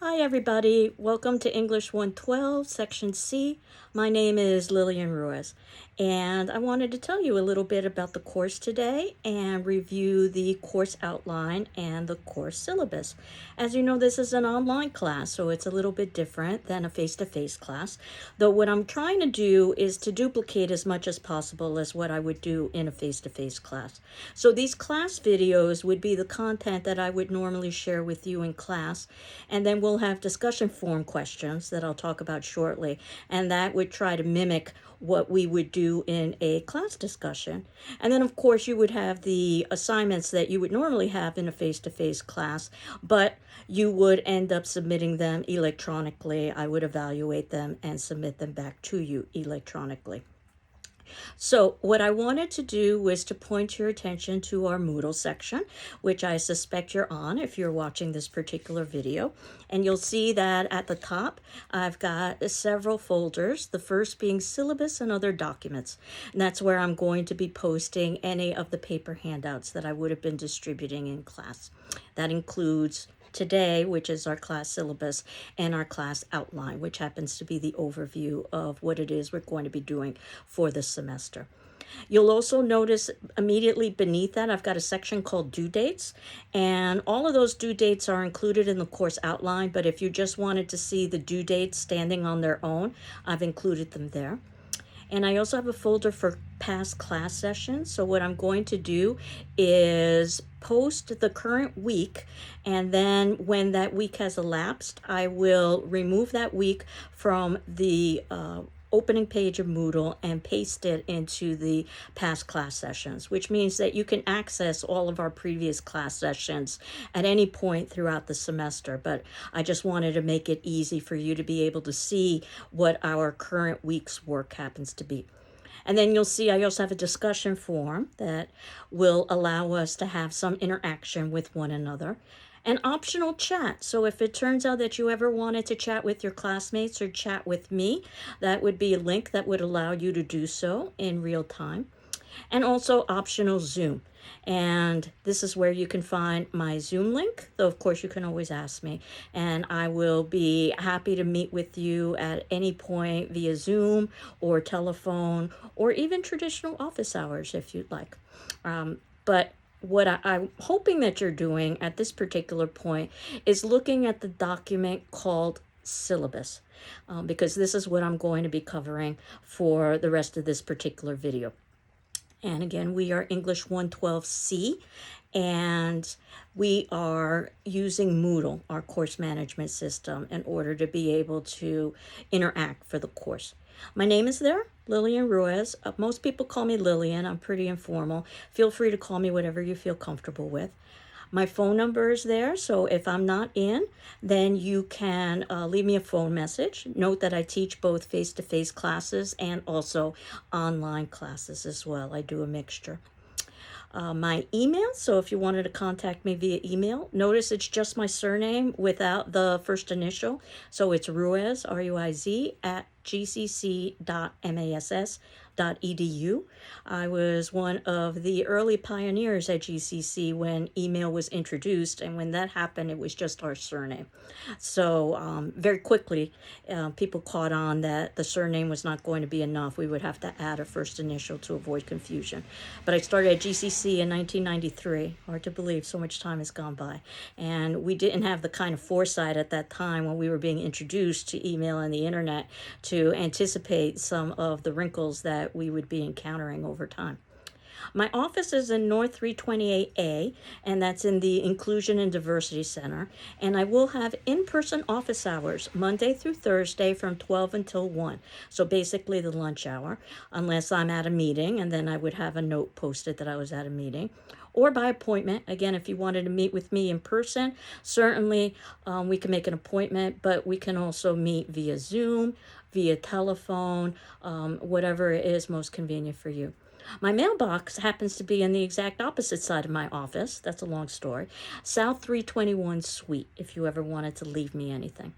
Hi everybody, welcome to English 112, Section C. My name is Lillian Ruiz, and I wanted to tell you a little bit about the course today and review the course outline and the course syllabus. As you know, this is an online class, so it's a little bit different than a face-to-face class, though what I'm trying to do is to duplicate as much as possible as what I would do in a face-to-face class. So these class videos would be the content that I would normally share with you in class, and then we'll have discussion forum questions that I'll talk about shortly, and that would try to mimic what we would do in a class discussion. And then, of course, you would have the assignments that you would normally have in a face-to-face class, but you would end up submitting them electronically. I would evaluate them and submit them back to you electronically. So what I wanted to do was to point your attention to our Moodle section, which I suspect you're on if you're watching this particular video. And you'll see that at the top, I've got several folders, the first being syllabus and other documents. And that's where I'm going to be posting any of the paper handouts that I would have been distributing in class. That includes today, which is our class syllabus, and our class outline, which happens to be the overview of what it is we're going to be doing for the semester. You'll also notice immediately beneath that, I've got a section called due dates, and all of those due dates are included in the course outline, but if you just wanted to see the due dates standing on their own, I've included them there. And I also have a folder for past class sessions. So what I'm going to do is post the current week, and then when that week has elapsed, I will remove that week from the opening page of Moodle and paste it into the past class sessions, which means that you can access all of our previous class sessions at any point throughout the semester. But I just wanted to make it easy for you to be able to see what our current week's work happens to be. And then you'll see I also have a discussion forum that will allow us to have some interaction with one another. An optional chat. So if it turns out that you ever wanted to chat with your classmates or chat with me, that would be a link that would allow you to do so in real time. And also optional Zoom. And this is where you can find my Zoom link, though of course you can always ask me, and I will be happy to meet with you at any point via Zoom or telephone or even traditional office hours if you'd like. But what I'm hoping that you're doing at this particular point is looking at the document called syllabus, because this is what I'm going to be covering for the rest of this particular video. And again, we are English 112C, and we are using Moodle, our course management system, in order to be able to interact for the course. My name is there, Lillian Ruiz. Most people call me Lillian. I'm pretty informal. Feel free to call me whatever you feel comfortable with. My phone number is there, so if I'm not in, then you can leave me a phone message. Note that I teach both face-to-face classes and also online classes as well. I do a mixture. My email, so if you wanted to contact me via email, notice it's just my surname without the first initial. So it's Ruiz, R-U-I-Z, at gcc.mass.edu. I was one of the early pioneers at GCC when email was introduced, and when that happened, it was just our surname. So very quickly, people caught on that the surname was not going to be enough. We would have to add a first initial to avoid confusion. But I started at GCC in 1993. Hard to believe, so much time has gone by. And we didn't have the kind of foresight at that time when we were being introduced to email and the internet to anticipate some of the wrinkles that we would be encountering over time. My office is in North 328A, and that's in the Inclusion and Diversity Center. And I will have in-person office hours Monday through Thursday from 12 until 1. So basically the lunch hour, unless I'm at a meeting, and then I would have a note posted that I was at a meeting. Or by appointment. Again, if you wanted to meet with me in person, certainly we can make an appointment, but we can also meet via Zoom, via telephone, whatever is most convenient for you. My mailbox happens to be on the exact opposite side of my office. That's a long story. South 321 Suite, if you ever wanted to leave me anything.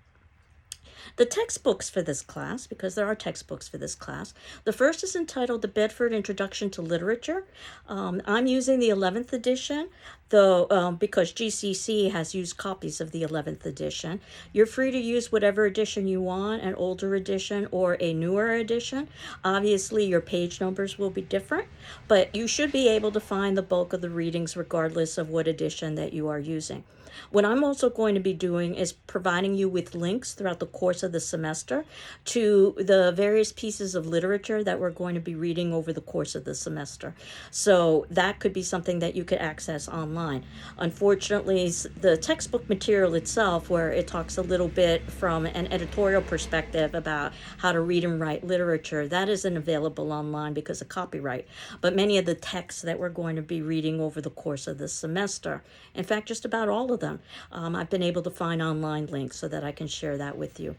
The textbooks for this class, because there are textbooks for this class, the first is entitled The Bedford Introduction to Literature. I'm using the 11th edition, though, because GCC has used copies of the 11th edition. You're free to use whatever edition you want, an older edition or a newer edition. Obviously, your page numbers will be different, but you should be able to find the bulk of the readings regardless of what edition that you are using. What I'm also going to be doing is providing you with links throughout the course of the semester to the various pieces of literature that we're going to be reading over the course of the semester. So that could be something that you could access online. Unfortunately, the textbook material itself, where it talks a little bit from an editorial perspective about how to read and write literature, that isn't available online because of copyright. But many of the texts that we're going to be reading over the course of the semester, in fact, just about all of them, I've been able to find online links so that I can share that with you.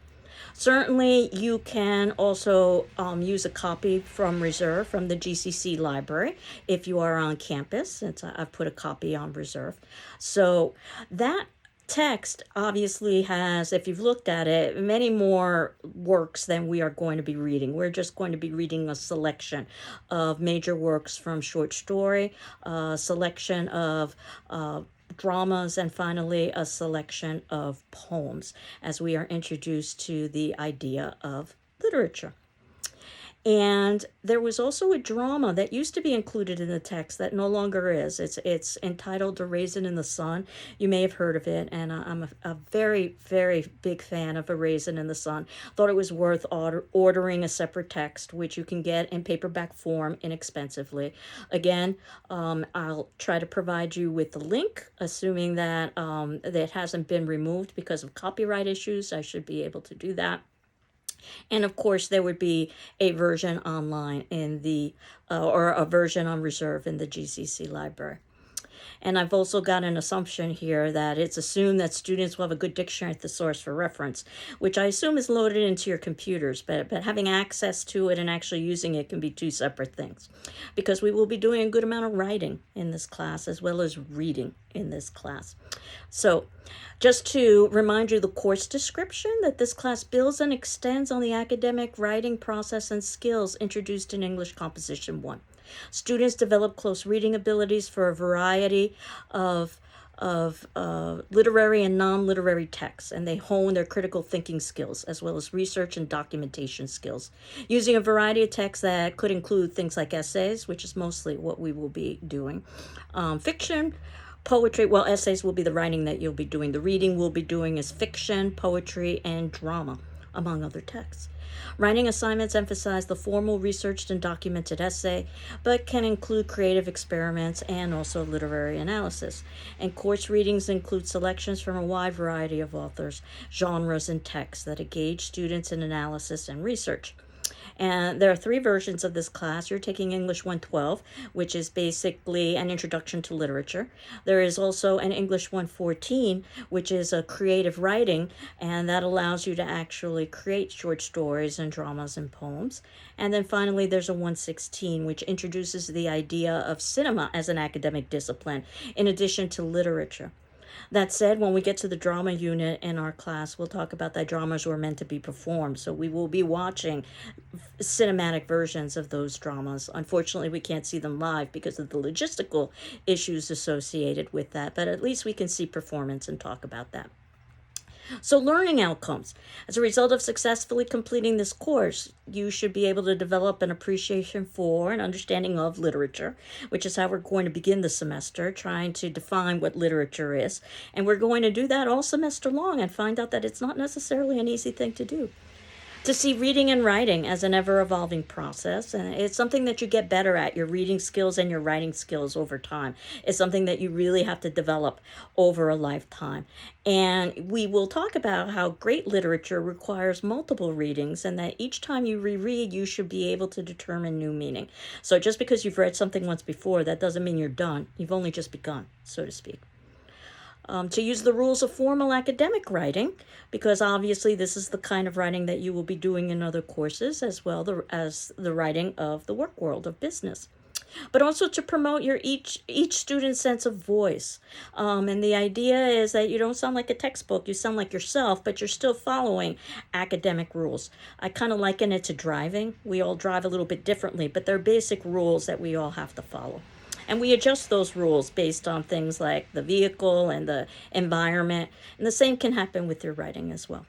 Certainly, you can also use a copy from reserve from the GCC library if you are on campus, since I've put a copy on reserve. So that text obviously has, if you've looked at it, many more works than we are going to be reading. We're just going to be reading a selection of major works from short story, a selection of dramas, and finally a selection of poems as we are introduced to the idea of literature. And there was also a drama that used to be included in the text that no longer is. It's entitled A Raisin in the Sun. You may have heard of it, and I'm a very, very big fan of A Raisin in the Sun. Thought it was worth ordering a separate text, which you can get in paperback form inexpensively. Again, I'll try to provide you with the link, assuming that it hasn't been removed because of copyright issues. I should be able to do that. And of course, there would be a version online in the, or a version on reserve in the GCC library. And I've also got an assumption here that it's assumed that students will have a good dictionary at the source for reference, which I assume is loaded into your computers, but having access to it and actually using it can be two separate things, because we will be doing a good amount of writing in this class as well as reading in this class. So just to remind you the course description, that this class builds and extends on the academic writing process and skills introduced in English Composition 1. Students develop close reading abilities for a variety of literary and non-literary texts, and they hone their critical thinking skills as well as research and documentation skills using a variety of texts that could include things like essays, which is mostly what we will be doing, fiction, poetry. Well, essays will be the writing that you'll be doing. The reading we'll be doing is fiction, poetry, and drama, among other texts. Writing assignments emphasize the formal, researched, and documented essay, but can include creative experiments and also literary analysis. And course readings include selections from a wide variety of authors, genres, and texts that engage students in analysis and research. And there are 3 versions of this class. You're taking English 112, which is basically an introduction to literature. There is also an English 114, which is a creative writing, and that allows you to actually create short stories and dramas and poems. And then finally, there's a 116, which introduces the idea of cinema as an academic discipline, in addition to literature. That said, when we get to the drama unit in our class, we'll talk about that dramas were meant to be performed. So we will be watching cinematic versions of those dramas. Unfortunately, we can't see them live because of the logistical issues associated with that, but at least we can see performance and talk about that. So learning outcomes. As a result of successfully completing this course, you should be able to develop an appreciation for and understanding of literature, which is how we're going to begin the semester, trying to define what literature is. And we're going to do that all semester long and find out that it's not necessarily an easy thing to do. To see reading and writing as an ever-evolving process, and it's something that you get better at, your reading skills and your writing skills over time. It's something that you really have to develop over a lifetime. And we will talk about how great literature requires multiple readings, and that each time you reread, you should be able to determine new meaning. So just because you've read something once before, that doesn't mean you're done. You've only just begun, so to speak. To use the rules of formal academic writing, because obviously this is the kind of writing that you will be doing in other courses, as well as the writing of the work world of business. but also to promote your each student's sense of voice. And the idea is that you don't sound like a textbook, you sound like yourself, but you're still following academic rules. I kind of liken it to driving. We all drive a little bit differently, but they're basic rules that we all have to follow. And we adjust those rules based on things like the vehicle and the environment. And the same can happen with your writing as well.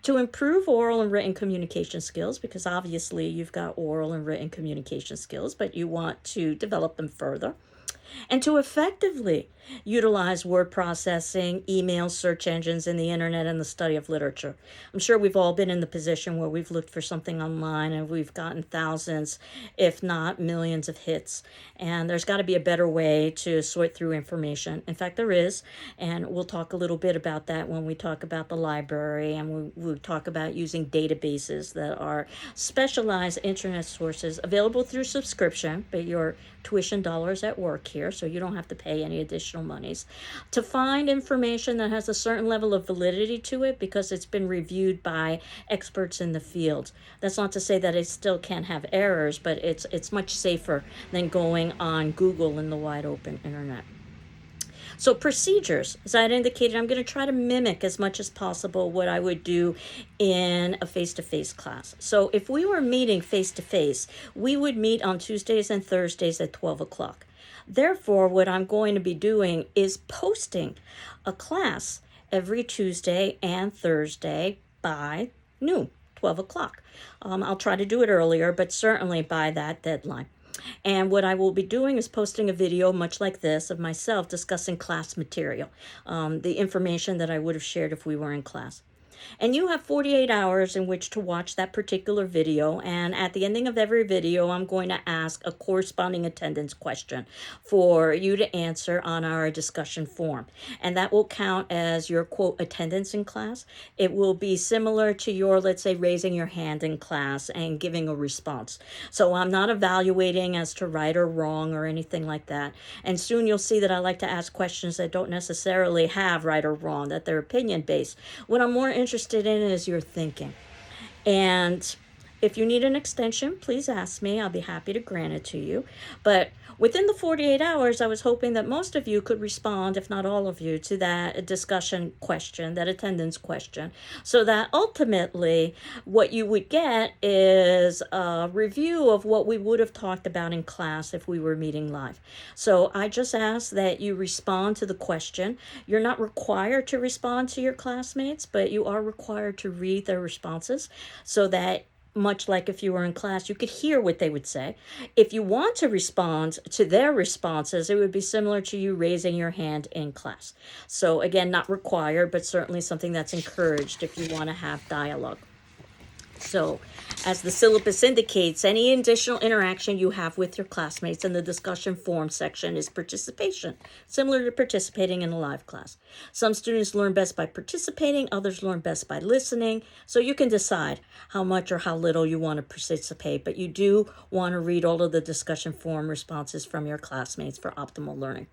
To improve oral and written communication skills, because obviously you've got oral and written communication skills, but you want to develop them further. And to effectively utilize word processing, email, search engines, and the internet and the study of literature. I'm sure we've all been in the position where we've looked for something online and we've gotten thousands, if not millions of hits. And there's got to be a better way to sort through information. In fact, there is. And we'll talk a little bit about that when we talk about the library, and we'll talk about using databases that are specialized internet sources available through subscription, but your tuition dollars at work here, so you don't have to pay any additional monies, to find information that has a certain level of validity to it because it's been reviewed by experts in the field. That's not to say that it still can't have errors, but it's much safer than going on Google and the wide open internet. So procedures, as I had indicated, I'm going to try to mimic as much as possible what I would do in a face-to-face class. So if we were meeting face-to-face, we would meet on Tuesdays and Thursdays at 12 o'clock. Therefore, what I'm going to be doing is posting a class every Tuesday and Thursday by noon, 12 o'clock. I'll try to do it earlier, but certainly by that deadline. And what I will be doing is posting a video much like this of myself discussing class material, the information that I would have shared if we were in class. And you have 48 hours in which to watch that particular video. And at the ending of every video, I'm going to ask a corresponding attendance question for you to answer on our discussion form. And that will count as your, quote, attendance in class. It will be similar to your, let's say, raising your hand in class and giving a response. So I'm not evaluating as to right or wrong or anything like that. And soon you'll see that I like to ask questions that don't necessarily have right or wrong, that they're opinion-based. What I'm more interested in is your thinking. And if you need an extension, please ask me. I'll be happy to grant it to you. But within the 48 hours, I was hoping that most of you could respond, if not all of you, to that discussion question, that attendance question, so that ultimately what you would get is a review of what we would have talked about in class if we were meeting live. So I just ask that you respond to the question. You're not required to respond to your classmates, but you are required to read their responses so that, much like if you were in class, you could hear what they would say. If you want to respond to their responses, it would be similar to you raising your hand in class. So again, not required, but certainly something that's encouraged if you want to have dialogue. So, as the syllabus indicates, any additional interaction you have with your classmates in the discussion forum section is participation, similar to participating in a live class. Some students learn best by participating, others learn best by listening, so you can decide how much or how little you want to participate, but you do want to read all of the discussion forum responses from your classmates for optimal learning.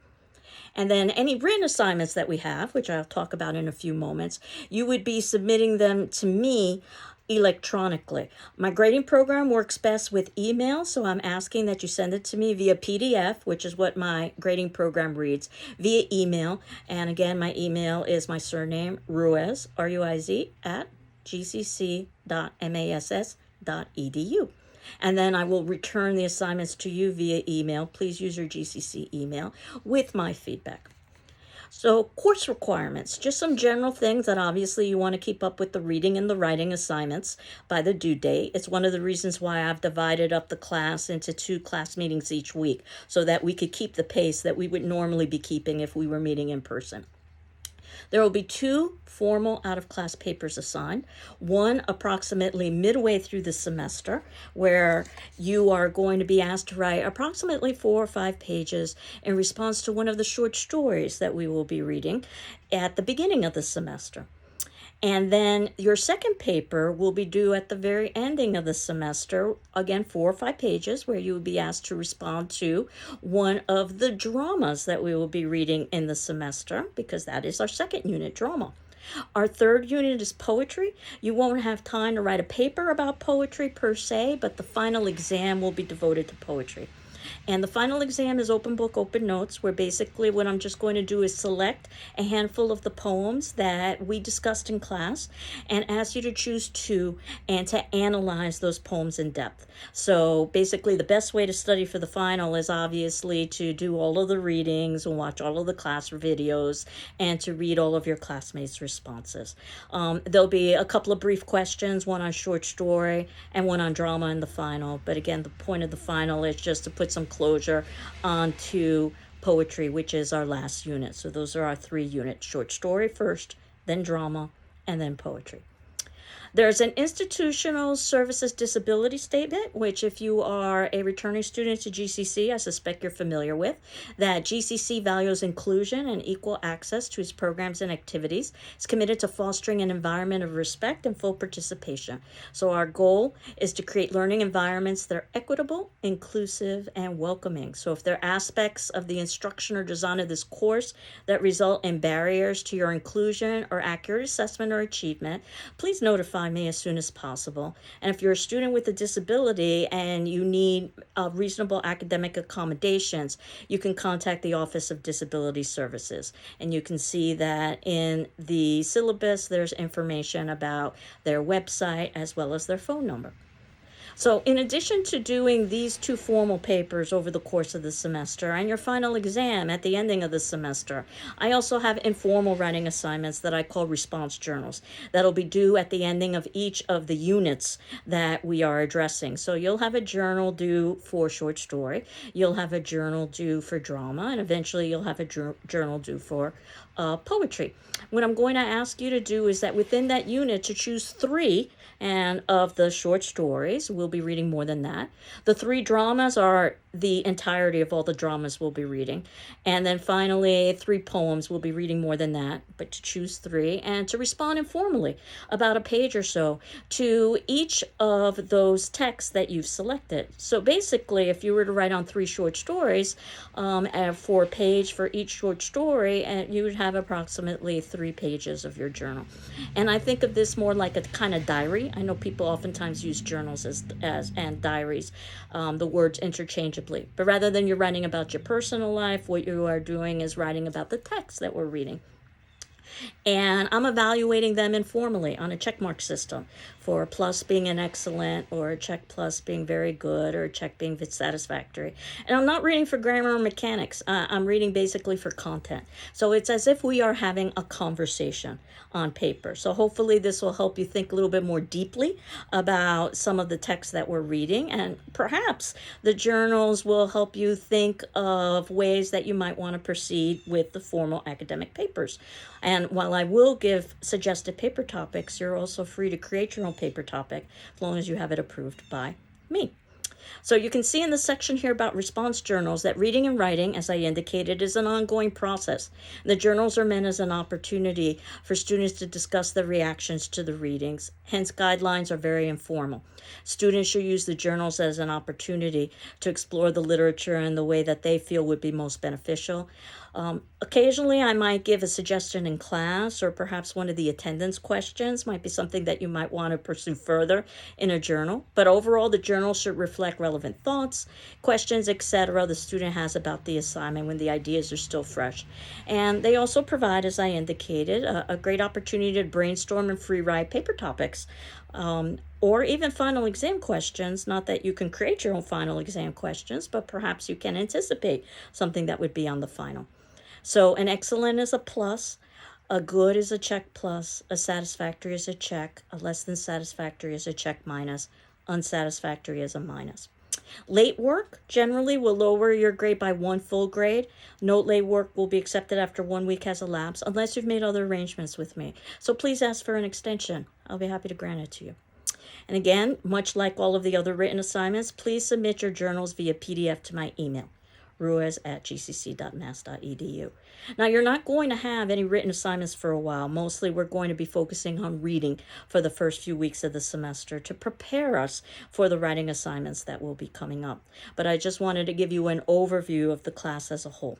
And then any written assignments that we have, which I'll talk about in a few moments, you would be submitting them to me electronically. My grading program works best with email, so I'm asking that you send it to me via PDF, which is what my grading program reads, via email. And again, my email is my surname, Ruiz, R-U-I-Z, at gcc.mass.edu. And then I will return the assignments to you via email. Please use your GCC email with my feedback. So course requirements, just some general things that obviously you want to keep up with the reading and the writing assignments by the due date. It's one of the reasons why I've divided up the class into 2 class meetings each week so that we could keep the pace that we would normally be keeping if we were meeting in person. There will be 2 formal out-of-class papers assigned, one approximately midway through the semester, where you are going to be asked to write approximately 4 or 5 pages in response to one of the short stories that we will be reading at the beginning of the semester. And then your second paper will be due at the very ending of the semester, again, 4 or 5 pages, where you will be asked to respond to one of the dramas that we will be reading in the semester, because that is our second unit, drama. Our third unit is poetry. You won't have time to write a paper about poetry per se, but the final exam will be devoted to poetry. And the final exam is open book, open notes, where basically what I'm just going to do is select a handful of the poems that we discussed in class and ask you to choose two and to analyze those poems in depth. So basically the best way to study for the final is obviously to do all of the readings and watch all of the class videos and to read all of your classmates' responses. There'll be a couple of brief questions, one on short story and one on drama in the final. But again, the point of the final is just to put some closure onto poetry, which is our last unit. So those are our 3 units: short story first, then drama, and then poetry. There's an institutional services disability statement, which if you are a returning student to GCC, I suspect you're familiar with, that GCC values inclusion and equal access to its programs and activities. It's committed to fostering an environment of respect and full participation. So our goal is to create learning environments that are equitable, inclusive, and welcoming. So if there are aspects of the instruction or design of this course that result in barriers to your inclusion or accurate assessment or achievement, please notify me as soon as possible. And if you're a student with a disability and you need reasonable academic accommodations, you can contact the Office of Disability Services. And you can see that in the syllabus, there's information about their website as well as their phone number. So in addition to doing these 2 formal papers over the course of the semester and your final exam at the ending of the semester, I also have informal writing assignments that I call response journals that'll be due at the ending of each of the units that we are addressing. So you'll have a journal due for short story, you'll have a journal due for drama, and eventually you'll have a journal due for poetry. What I'm going to ask you to do is that within that unit to choose 3 and of the short stories. We'll be reading more than that. The 3 dramas are the entirety of all the dramas we'll be reading. And then finally, 3 poems. We'll be reading more than that, but to choose 3 and to respond informally about a page or so to each of those texts that you've selected. So basically, if you were to write on 3 short stories, for a page for each short story, and you would have approximately 3 pages of your journal. And I think of this more like a kind of diary. I know people oftentimes use journals as and diaries, the words interchangeably. But rather than you're writing about your personal life, what you are doing is writing about the text that we're reading. And I'm evaluating them informally on a checkmark system, for a plus being an excellent, or a check plus being very good, or a check being satisfactory. And I'm not reading for grammar or mechanics. I'm reading basically for content. So it's as if we are having a conversation on paper. So hopefully this will help you think a little bit more deeply about some of the texts that we're reading. And perhaps the journals will help you think of ways that you might want to proceed with the formal academic papers. And while I will give suggested paper topics, you're also free to create your own paper topic as long as you have it approved by me. So you can see in the section here about response journals that reading and writing, as I indicated, is an ongoing process. The journals are meant as an opportunity for students to discuss their reactions to the readings. Hence, guidelines are very informal. Students should use the journals as an opportunity to explore the literature in the way that they feel would be most beneficial. Occasionally, I might give a suggestion in class, or perhaps one of the attendance questions might be something that you might want to pursue further in a journal. But overall, the journal should reflect relevant thoughts, questions, etc. the student has about the assignment when the ideas are still fresh. And they also provide, as I indicated, a great opportunity to brainstorm and free write paper topics. Or even final exam questions. Not that you can create your own final exam questions, but perhaps you can anticipate something that would be on the final. So an excellent is a plus, a good is a check plus, a satisfactory is a check, a less than satisfactory is a check minus, unsatisfactory is a minus. Late work generally will lower your grade by 1 full grade. Note late work will be accepted after 1 week has elapsed unless you've made other arrangements with me. So please ask for an extension. I'll be happy to grant it to you. And again, much like all of the other written assignments, please submit your journals via PDF to my email, ruiz@gcc.mass.edu. Now, you're not going to have any written assignments for a while. Mostly we're going to be focusing on reading for the first few weeks of the semester to prepare us for the writing assignments that will be coming up. But I just wanted to give you an overview of the class as a whole.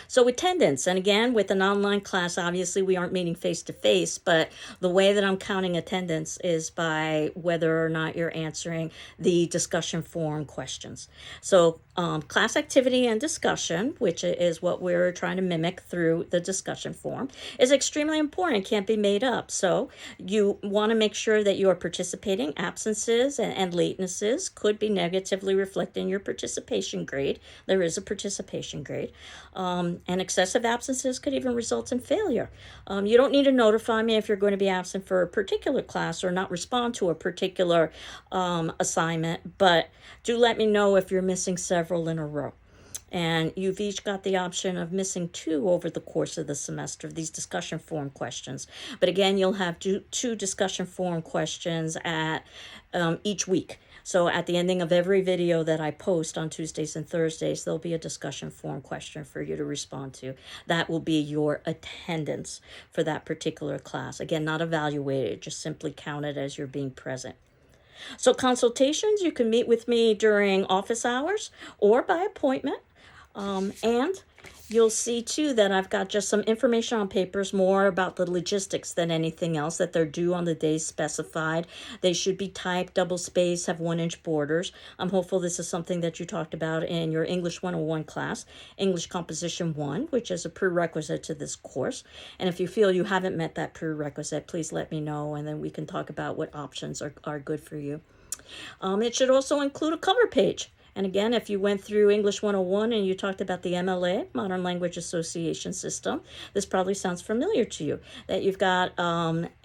So attendance, and again, with an online class, obviously we aren't meeting face to face, but the way that I'm counting attendance is by whether or not you're answering the discussion forum questions. So class activity and discussion, which is what we're trying to mimic through the discussion forum, is extremely important, can't be made up. So you want to make sure that you are participating. Absences and latenesses could be negatively reflecting your participation grade. There is a participation grade. And excessive absences could even result in failure. You don't need to notify me if you're going to be absent for a particular class or not respond to a particular assignment, but do let me know if you're missing several in a row. And you've each got the option of missing 2 over the course of the semester, these discussion forum questions. But again, you'll have 2 discussion forum questions at each week. So at the ending of every video that I post on Tuesdays and Thursdays, there'll be a discussion forum question for you to respond to. That will be your attendance for that particular class. Again, not evaluated, just simply counted as you're being present. So consultations, you can meet with me during office hours or by appointment. And you'll see too that I've got just some information on papers, more about the logistics than anything else, that they're due on the days specified. They should be typed, double spaced, have 1-inch borders. I'm hopeful this is something that you talked about in your English 101 class, English Composition 1, which is a prerequisite to this course. And if you feel you haven't met that prerequisite, please let me know, and then we can talk about what options are good for you. It should also include a cover page. And again, if you went through English 101 and you talked about the MLA, Modern Language Association System, this probably sounds familiar to you, that you've got,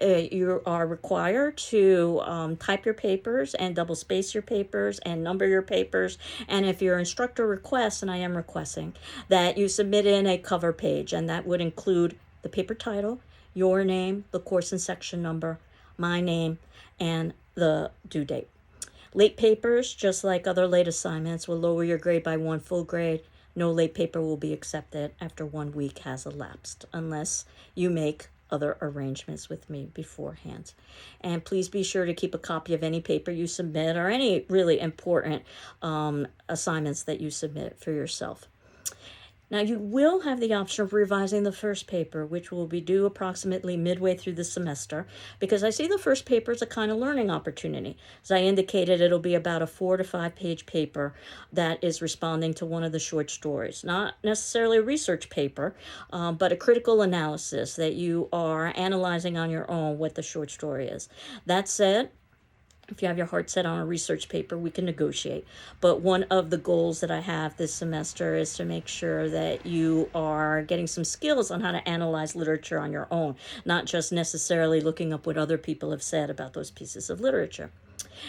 you are required to type your papers and double space your papers and number your papers. And if your instructor requests, and I am requesting, that you submit in a cover page, and that would include the paper title, your name, the course and section number, my name, and the due date. Late papers, just like other late assignments, will lower your grade by 1 full grade. No late paper will be accepted after 1 week has elapsed, unless you make other arrangements with me beforehand. And please be sure to keep a copy of any paper you submit or any really important assignments that you submit for yourself. Now, you will have the option of revising the first paper, which will be due approximately midway through the semester, because I see the first paper as a kind of learning opportunity. As I indicated, it'll be about a 4 to 5 page paper that is responding to one of the short stories. Not necessarily a research paper, but a critical analysis that you are analyzing on your own what the short story is. That said, if you have your heart set on a research paper, we can negotiate. But one of the goals that I have this semester is to make sure that you are getting some skills on how to analyze literature on your own, not just necessarily looking up what other people have said about those pieces of literature.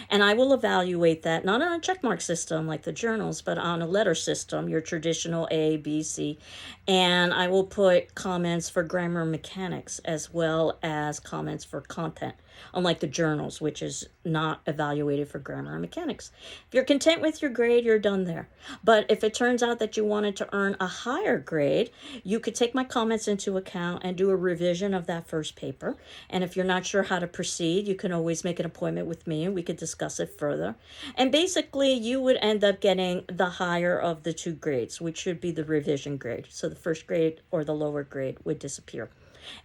And I will evaluate that not on a checkmark system like the journals, but on a letter system, your traditional A, B, C. And I will put comments for grammar mechanics as well as comments for content, unlike the journals, which is not evaluated for grammar and mechanics. If you're content with your grade, you're done there. But if it turns out that you wanted to earn a higher grade, you could take my comments into account and do a revision of that first paper. And if you're not sure how to proceed, you can always make an appointment with me and we could discuss it further. And basically, you would end up getting the higher of the 2 grades, which should be the revision grade. So the first grade or the lower grade would disappear.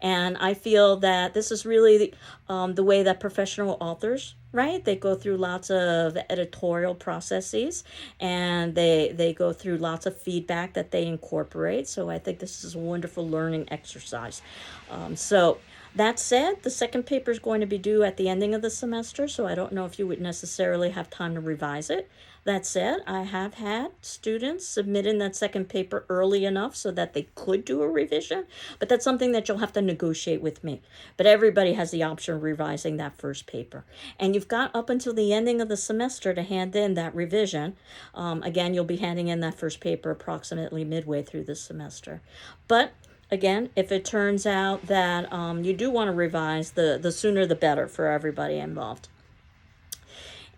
And I feel that this is really the way that professional authors, right? They go through lots of editorial processes and they go through lots of feedback that they incorporate. So I think this is a wonderful learning exercise. So that said, the second paper is going to be due at the ending of the semester, so I don't know if you would necessarily have time to revise it. That said, I have had students submit in that second paper early enough so that they could do a revision, but that's something that you'll have to negotiate with me. But everybody has the option of revising that first paper. And you've got up until the ending of the semester to hand in that revision. Again, you'll be handing in that first paper approximately midway through the semester. But again, if it turns out that you do want to revise, the sooner the better for everybody involved.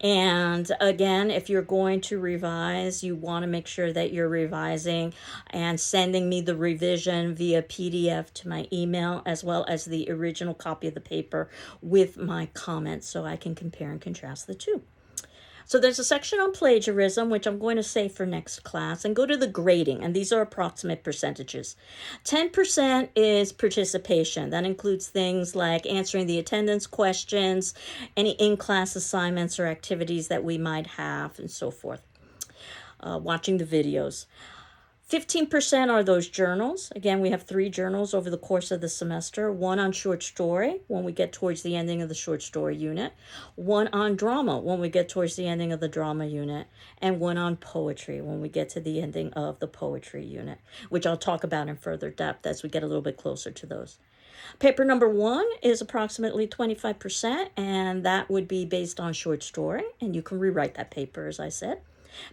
And again, if you're going to revise, you want to make sure that you're revising and sending me the revision via PDF to my email, as well as the original copy of the paper with my comments so I can compare and contrast the two. So there's a section on plagiarism, which I'm going to save for next class, and go to the grading, and these are approximate percentages. 10% is participation. That includes things like answering the attendance questions, any in-class assignments or activities that we might have, and so forth. Watching the videos. 15% are those journals. Again, we have 3 journals over the course of the semester. 1 on short story when we get towards the ending of the short story unit. 1 on drama when we get towards the ending of the drama unit. And 1 on poetry when we get to the ending of the poetry unit, which I'll talk about in further depth as we get a little bit closer to those. Paper number 1 is approximately 25%, and that would be based on short story, and you can rewrite that paper, as I said.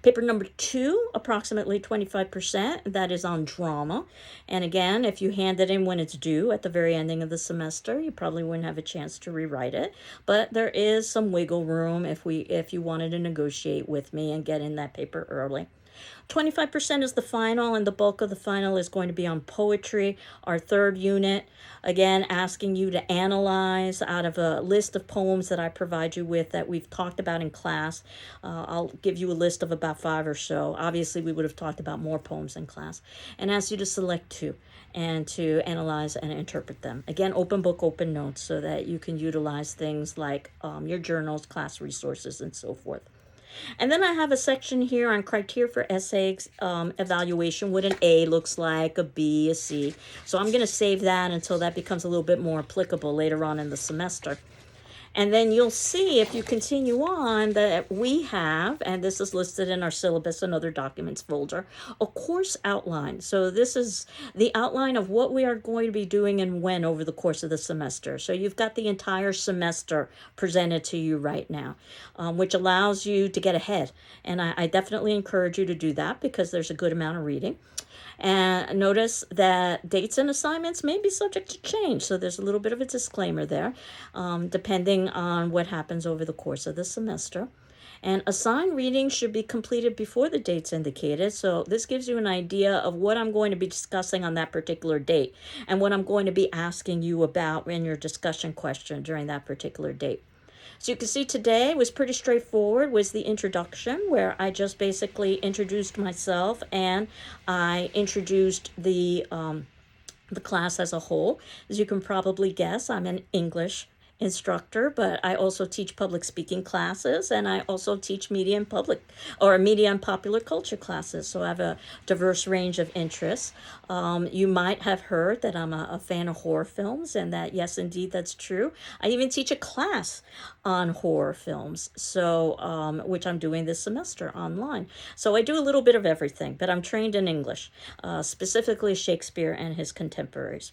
Paper number 2, approximately 25%, that is on drama. And again, if you hand it in when it's due at the very ending of the semester, you probably wouldn't have a chance to rewrite it. But there is some wiggle room if you wanted to negotiate with me and get in that paper early. 25% is the final, and the bulk of the final is going to be on poetry, our 3rd unit. Again, asking you to analyze out of a list of poems that I provide you with that we've talked about in class. I'll give you a list of about 5 or so. Obviously, we would have talked about more poems in class. And ask you to select 2 and to analyze and interpret them. Again, open book, open notes, so that you can utilize things like your journals, class resources, and so forth. And then I have a section here on criteria for essay evaluation, what an A looks like, a B, a C. So I'm going to save that until that becomes a little bit more applicable later on in the semester. And then you'll see, if you continue on, that we have, and this is listed in our syllabus and other documents folder, a course outline. So this is the outline of what we are going to be doing and when over the course of the semester. So you've got the entire semester presented to you right now, which allows you to get ahead. And I definitely encourage you to do that because there's a good amount of reading. And notice that dates and assignments may be subject to change. So there's a little bit of a disclaimer there, depending on what happens over the course of the semester. And assigned readings should be completed before the dates indicated. So this gives you an idea of what I'm going to be discussing on that particular date and what I'm going to be asking you about in your discussion question during that particular date. So you can see today was pretty straightforward, was the introduction, where I just basically introduced myself and I introduced the class as a whole. As you can probably guess, I'm an English instructor, but I also teach public speaking classes, and I also teach media and popular culture classes. So I have a diverse range of interests. You might have heard that I'm a fan of horror films, and that, yes, indeed, that's true. I even teach a class on horror films, so which I'm doing this semester online. So I do a little bit of everything, but I'm trained in English, specifically Shakespeare and his contemporaries.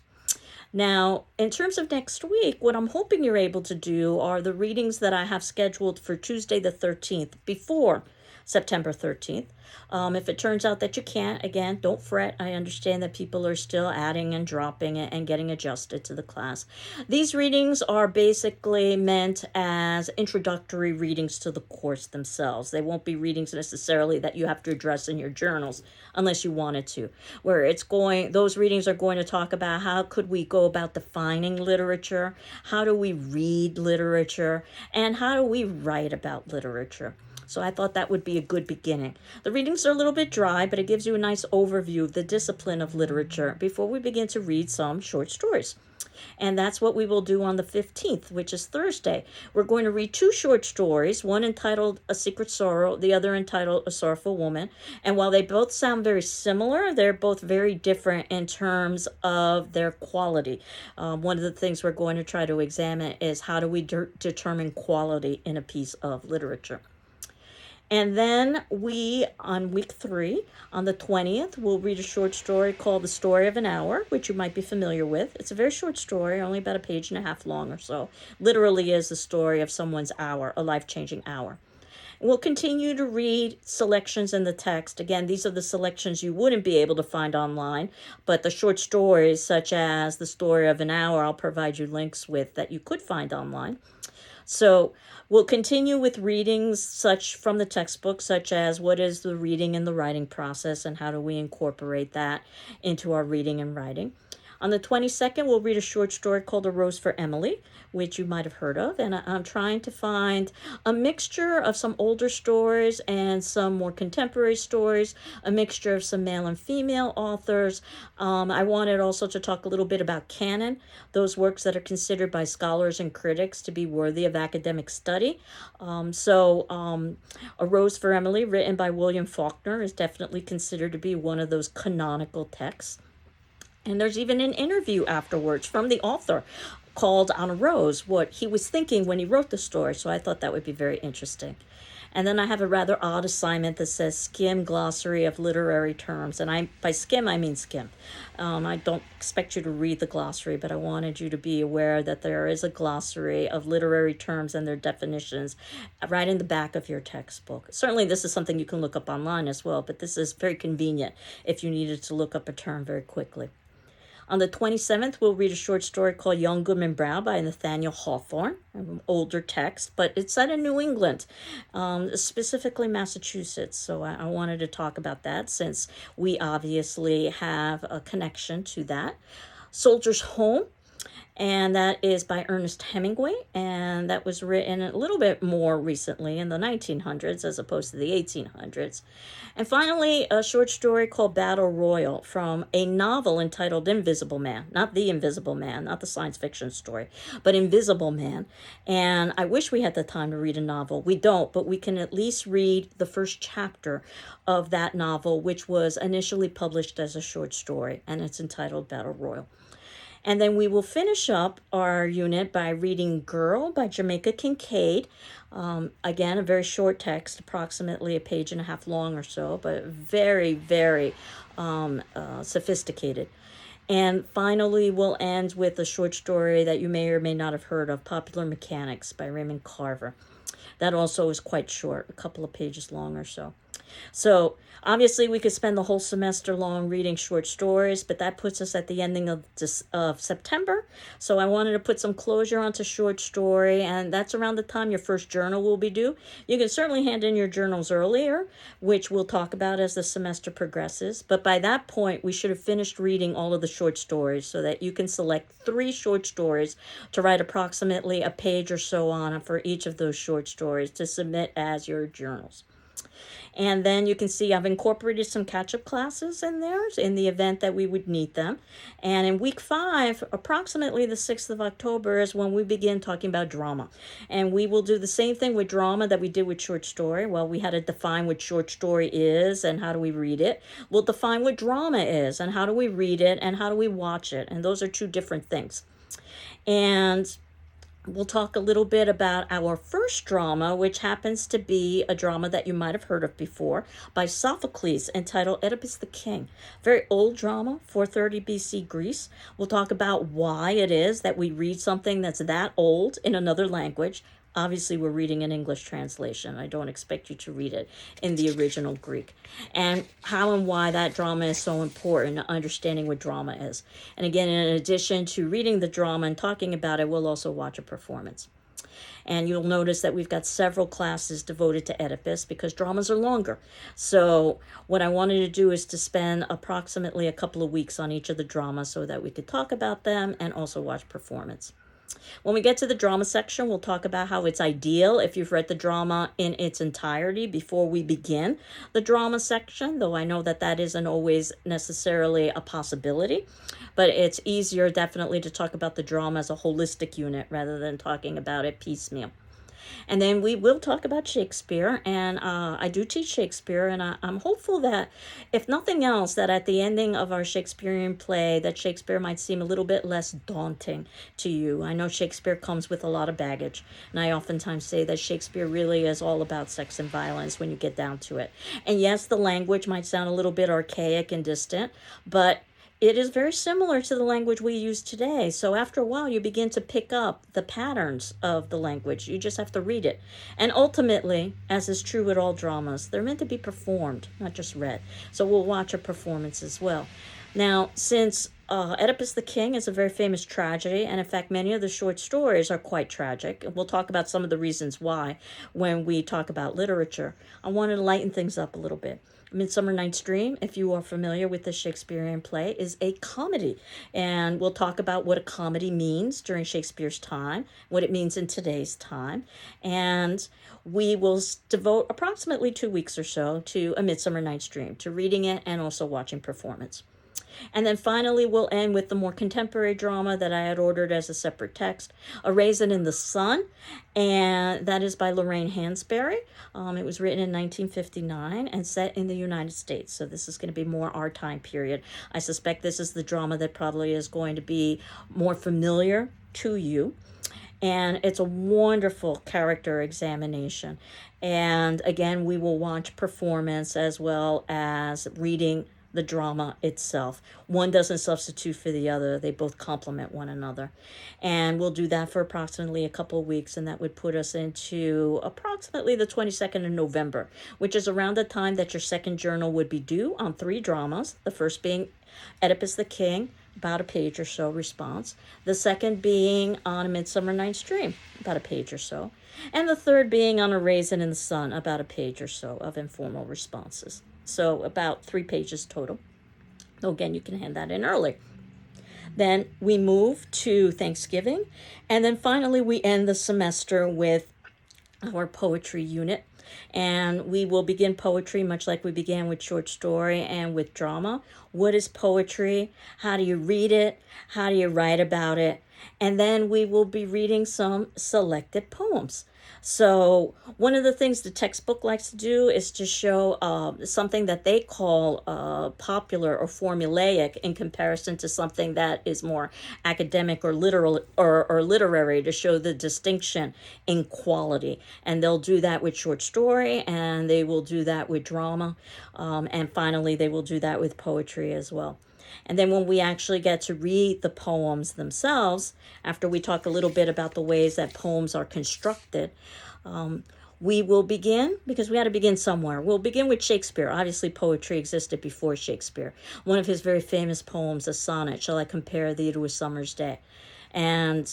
Now, in terms of next week, what I'm hoping you're able to do are the readings that I have scheduled for Tuesday the 13th, before September 13th. If it turns out that you can't, again, don't fret. I understand that people are still adding and dropping and getting adjusted to the class. These readings are basically meant as introductory readings to the course themselves. They won't be readings necessarily that you have to address in your journals unless you wanted to. Those readings are going to talk about how could we go about defining literature, how do we read literature, and how do we write about literature. So I thought that would be a good beginning. The readings are a little bit dry, but it gives you a nice overview of the discipline of literature before we begin to read some short stories. And that's what we will do on the 15th, which is Thursday. We're going to read 2 short stories, one entitled A Secret Sorrow, the other entitled A Sorrowful Woman. And while they both sound very similar, they're both very different in terms of their quality. One of the things we're going to try to examine is how do we determine quality in a piece of literature. And then on week 3, on the 20th, we'll read a short story called The Story of an Hour, which you might be familiar with. It's a very short story, only about a page and a half long or so. Literally is the story of someone's hour, a life-changing hour. We'll continue to read selections in the text. Again, these are the selections you wouldn't be able to find online, but the short stories, such as The Story of an Hour, I'll provide you links with that you could find online. So we'll continue with readings from the textbook, such as what is the reading and the writing process and how do we incorporate that into our reading and writing. On the 22nd, we'll read a short story called A Rose for Emily, which you might have heard of. And I'm trying to find a mixture of some older stories and some more contemporary stories, a mixture of some male and female authors. I wanted also to talk a little bit about canon, those works that are considered by scholars and critics to be worthy of academic study. A Rose for Emily, written by William Faulkner, is definitely considered to be one of those canonical texts. And there's even an interview afterwards from the author called On a Rose, what he was thinking when he wrote the story. So I thought that would be very interesting. And then I have a rather odd assignment that says Skim Glossary of Literary Terms. And by skim, I mean skim. I don't expect you to read the glossary, but I wanted you to be aware that there is a glossary of literary terms and their definitions right in the back of your textbook. Certainly, this is something you can look up online as well, but this is very convenient if you needed to look up a term very quickly. On the 27th, we'll read a short story called Young Goodman Brown by Nathaniel Hawthorne, an older text, but it's set in New England, specifically Massachusetts. So I wanted to talk about that since we obviously have a connection to that. Soldier's Home, and that is by Ernest Hemingway, and that was written a little bit more recently in the 1900s as opposed to the 1800s. And finally, a short story called Battle Royal from a novel entitled Invisible Man, not The Invisible Man, not the science fiction story, but Invisible Man. And I wish we had the time to read a novel. We don't, but we can at least read the first chapter of that novel, which was initially published as a short story, and it's entitled Battle Royal. And then we will finish up our unit by reading Girl by Jamaica Kincaid. Again, a very short text, approximately a page and a half long or so, but very, very sophisticated. And finally, we'll end with a short story that you may or may not have heard of, Popular Mechanics by Raymond Carver. That also is quite short, a couple of pages long or so. So obviously we could spend the whole semester long reading short stories, but that puts us at the ending of September. So I wanted to put some closure onto short story, and that's around the time your first journal will be due. You can certainly hand in your journals earlier, which we'll talk about as the semester progresses. But by that point, we should have finished reading all of the short stories so that you can select 3 short stories to write approximately a page or so on for each of those short stories to submit as your journals. And then you can see I've incorporated some catch-up classes in there in the event that we would need them. And in week 5, approximately the 6th of October, is when we begin talking about drama. And we will do the same thing with drama that we did with short story. Well, we had to define what short story is and how do we read it. We'll define what drama is and how do we read it and how do we watch it. And those are 2 different things. And we'll talk a little bit about our first drama, which happens to be a drama that you might have heard of before by Sophocles, entitled Oedipus the King. Very old drama, 430 BC Greece. We'll talk about why it is that we read something that's that old in another language. Obviously, we're reading an English translation. I don't expect you to read it in the original Greek. And how and why that drama is so important, understanding what drama is. And again, in addition to reading the drama and talking about it, we'll also watch a performance. And you'll notice that we've got several classes devoted to Oedipus because dramas are longer. So what I wanted to do is to spend approximately a couple of weeks on each of the dramas so that we could talk about them and also watch performance. When we get to the drama section, we'll talk about how it's ideal if you've read the drama in its entirety before we begin the drama section, though I know that that isn't always necessarily a possibility, but it's easier definitely to talk about the drama as a holistic unit rather than talking about it piecemeal. And then we will talk about Shakespeare, and I do teach Shakespeare, and I'm hopeful that, if nothing else, that at the ending of our Shakespearean play, that Shakespeare might seem a little bit less daunting to you. I know Shakespeare comes with a lot of baggage, and I oftentimes say that Shakespeare really is all about sex and violence when you get down to it. And yes, the language might sound a little bit archaic and distant, but it is very similar to the language we use today. So after a while, you begin to pick up the patterns of the language. You just have to read it. And ultimately, as is true with all dramas, they're meant to be performed, not just read. So we'll watch a performance as well. Now, since Oedipus the King is a very famous tragedy, and in fact, many of the short stories are quite tragic. We'll talk about some of the reasons why when we talk about literature. I wanted to lighten things up a little bit. Midsummer Night's Dream, if you are familiar with the Shakespearean play, is a comedy. And we'll talk about what a comedy means during Shakespeare's time, what it means in today's time. And we will devote approximately 2 weeks or so to A Midsummer Night's Dream, to reading it and also watching performance. And then finally, we'll end with the more contemporary drama that I had ordered as a separate text, A Raisin in the Sun, and that is by Lorraine Hansberry. It was written in 1959 and set in the United States, so this is going to be more our time period. I suspect this is the drama that probably is going to be more familiar to you. And it's a wonderful character examination. And again, we will watch performance as well as reading the drama itself. One doesn't substitute for the other. They both complement one another. And we'll do that for approximately a couple of weeks, and that would put us into approximately the 22nd of November, which is around the time that your second journal would be due on 3 dramas, the first being Oedipus the King, about a page or so response, the second being on A Midsummer Night's Dream, about a page or so, and the third being on A Raisin in the Sun, about a page or so of informal responses. So about 3 pages total. Again, you can hand that in early. Then we move to Thanksgiving, and then finally we end the semester with our poetry unit. And we will begin poetry much like we began with short story and with drama. What is poetry? How do you read it? How do you write about it? And then we will be reading some selected poems. So one of the things the textbook likes to do is to show something that they call popular or formulaic in comparison to something that is more academic or literal or literary, to show the distinction in quality. And they'll do that with short story, and they will do that with drama, and finally they will do that with poetry as well. And then when we actually get to read the poems themselves, after we talk a little bit about the ways that poems are constructed, we will begin, because we had to begin somewhere. We'll begin with Shakespeare. Obviously, poetry existed before Shakespeare. One of his very famous poems, a sonnet, Shall I Compare Thee to a Summer's Day? And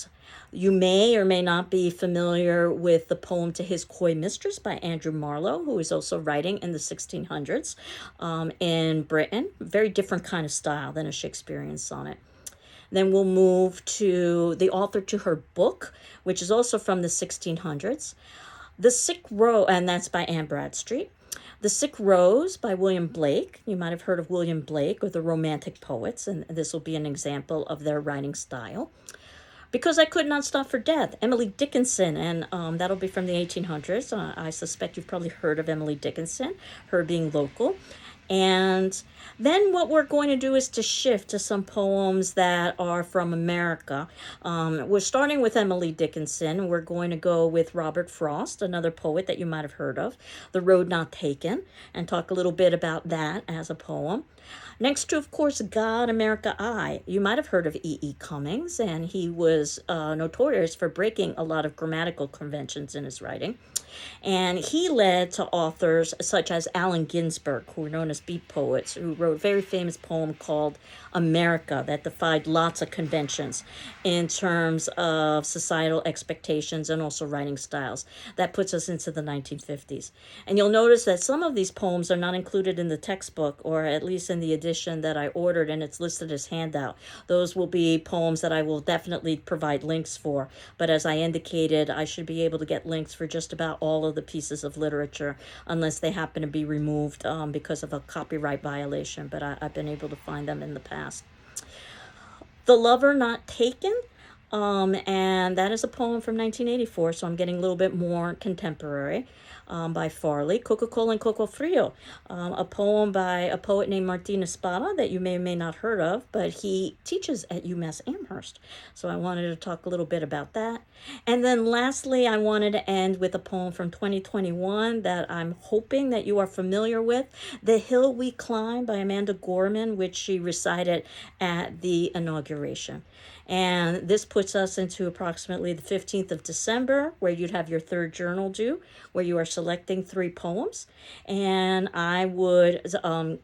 you may or may not be familiar with the poem To His Coy Mistress by Andrew Marlowe, who is also writing in the 1600s in Britain. Very different kind of style than a Shakespearean sonnet. Then we'll move to the author to her book, which is also from the 1600s. The Sick Rose, and that's by Anne Bradstreet. The Sick Rose by William Blake. You might have heard of William Blake or the Romantic Poets, and this will be an example of their writing style. Because I Could Not Stop for Death, Emily Dickinson, and that'll be from the 1800s. I suspect you've probably heard of Emily Dickinson, her being local. And then what we're going to do is to shift to some poems that are from America. We're starting with Emily Dickinson. We're going to go with Robert Frost, another poet that you might have heard of, The Road Not Taken, and talk a little bit about that as a poem. Next to, of course, God, America, I. You might have heard of E.E. Cummings, and he was notorious for breaking a lot of grammatical conventions in his writing. And he led to authors such as Allen Ginsberg, who were known as beat poets, who wrote a very famous poem called America that defied lots of conventions in terms of societal expectations and also writing styles. That puts us into the 1950s. And you'll notice that some of these poems are not included in the textbook, or at least in the edition that I ordered, and it's listed as handout. Those will be poems that I will definitely provide links for. But as I indicated, I should be able to get links for just about all of the pieces of literature, unless they happen to be removed because of a copyright violation. But I've been able to find them in the past. The Lover Not Taken, and that is a poem from 1984, so I'm getting a little bit more contemporary, by Farley. Coca-Cola and Coco Frio, a poem by a poet named Martin Espada that you may or may not heard of, but he teaches at UMass Amherst. So I wanted to talk a little bit about that. And then lastly, I wanted to end with a poem from 2021 that I'm hoping that you are familiar with, The Hill We Climb by Amanda Gorman, which she recited at the inauguration. And this puts us into approximately the 15th of December, where you'd have your third journal due, where you are selecting 3 poems. And I would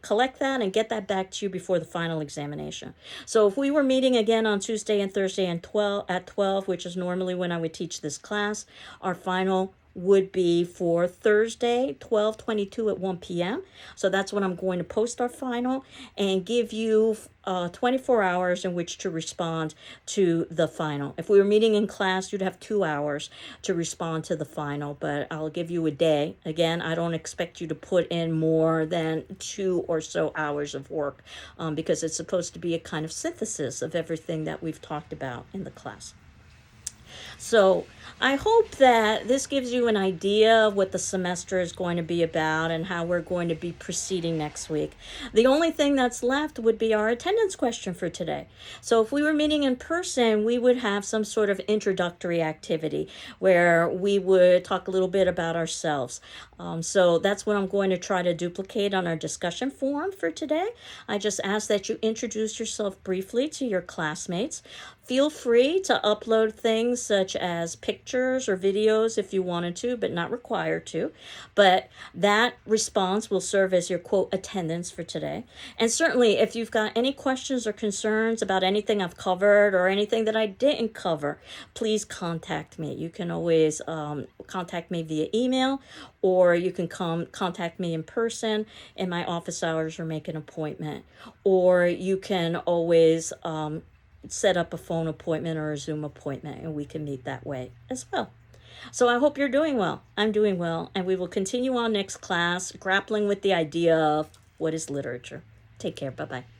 collect that and get that back to you before the final examination. So if we were meeting again on Tuesday and Thursday at 12, which is normally when I would teach this class, our final would be for Thursday, 12/22 at 1 p.m. So that's when I'm going to post our final and give you 24 hours in which to respond to the final. If we were meeting in class, you'd have 2 hours to respond to the final, but I'll give you a day. Again, I don't expect you to put in more than 2 or so hours of work because it's supposed to be a kind of synthesis of everything that we've talked about in the class. So I hope that this gives you an idea of what the semester is going to be about and how we're going to be proceeding next week. The only thing that's left would be our attendance question for today. So if we were meeting in person, we would have some sort of introductory activity where we would talk a little bit about ourselves. So that's what I'm going to try to duplicate on our discussion forum for today. I just ask that you introduce yourself briefly to your classmates. Feel free to upload things such as pictures or videos if you wanted to, but not required to. But that response will serve as your quote attendance for today. And certainly if you've got any questions or concerns about anything I've covered or anything that I didn't cover, please contact me. You can always contact me via email, or you can contact me in person in my office hours or make an appointment. Or you can always set up a phone appointment or a Zoom appointment, and we can meet that way as well. So I hope you're doing well. I'm doing well, and we will continue on next class, grappling with the idea of what is literature. Take care. Bye-bye.